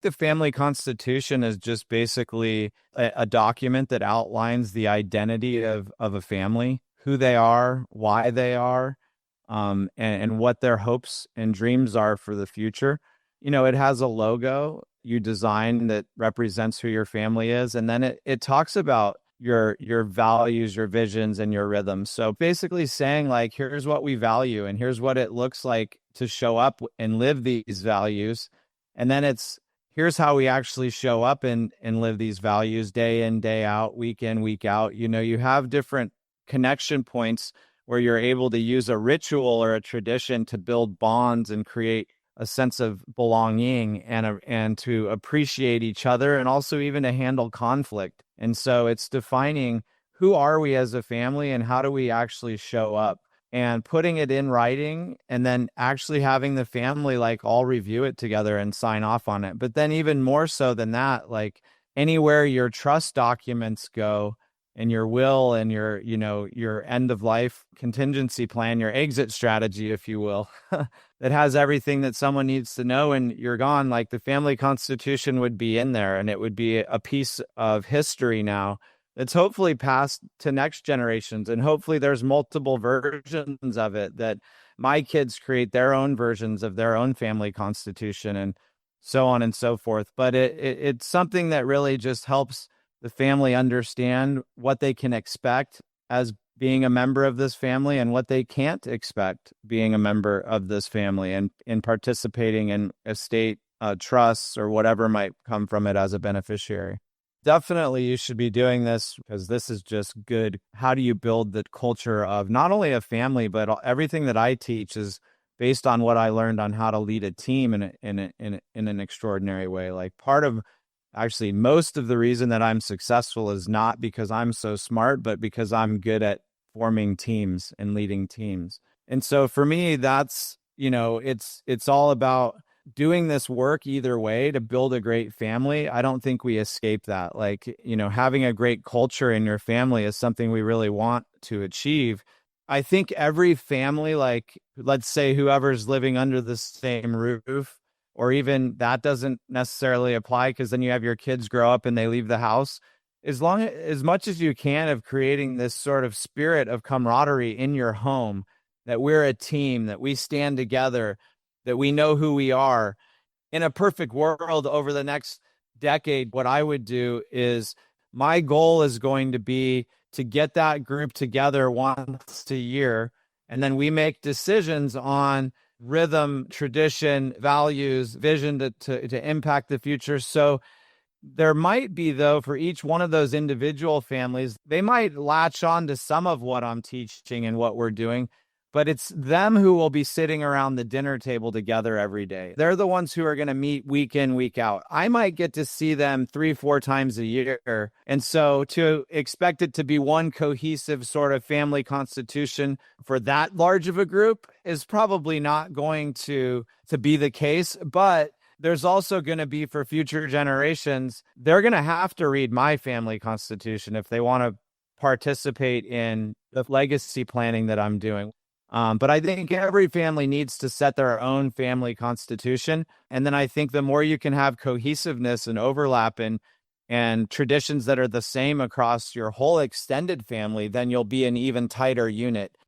The family constitution is just basically a document that outlines the identity of a family, who they are, why they are, and what their hopes and dreams are for the future. It has a logo you design that represents who your family is, and then it talks about your values, your visions, and your rhythms. So basically saying like, here's what we value, and here's what it looks like to show up and live these values. And then here's how we actually show up and live these values day in, day out, week in, week out. You have different connection points where you're able to use a ritual or a tradition to build bonds and create a sense of belonging and to appreciate each other, and also even to handle conflict. And so it's defining who are we as a family and how do we actually show up, and putting it in writing, and then actually having the family like all review it together and sign off on it. But then even more so than that, like anywhere your trust documents go, and your will, and your end of life contingency plan, your exit strategy, if you will, that has everything that someone needs to know and you're gone, like the family constitution would be in there, and it would be a piece of history now that's hopefully passed to next generations. And hopefully there's multiple versions of it, that my kids create their own versions of their own family constitution, and so on and so forth. But it's something that really just helps the family understand what they can expect as being a member of this family, and what they can't expect being a member of this family, and in participating in estate trusts or whatever might come from it as a beneficiary. Definitely you should be doing this, because this is just good. How do you build the culture of not only a family, but everything that I teach is based on what I learned on how to lead a team in an extraordinary way. Like actually, most of the reason that I'm successful is not because I'm so smart, but because I'm good at forming teams and leading teams. And so for me, that's, it's all about doing this work either way to build a great family. I don't think we escape that. Like, having a great culture in your family is something we really want to achieve. I think every family, like, let's say whoever's living under the same roof, or even that doesn't necessarily apply, because then you have your kids grow up and they leave the house. As much as you can, of creating this sort of spirit of camaraderie in your home, that we're a team, that we stand together, that we know who we are. In a perfect world, over the next decade, what I would do is, my goal is going to be to get that group together once a year, and then we make decisions on rhythm, tradition, values, vision to impact the future. So there might be, though, for each one of those individual families, they might latch on to some of what I'm teaching and what we're doing, but it's them who will be sitting around the dinner table together every day. They're the ones who are going to meet week in, week out. I might get to see them 3-4 times a year. And so to expect it to be one cohesive sort of family constitution for that large of a group is probably not going to be the case. But there's also going to be, for future generations, they're going to have to read my family constitution if they want to participate in the legacy planning that I'm doing. But I think every family needs to set their own family constitution. And then I think the more you can have cohesiveness and overlap and traditions that are the same across your whole extended family, then you'll be an even tighter unit.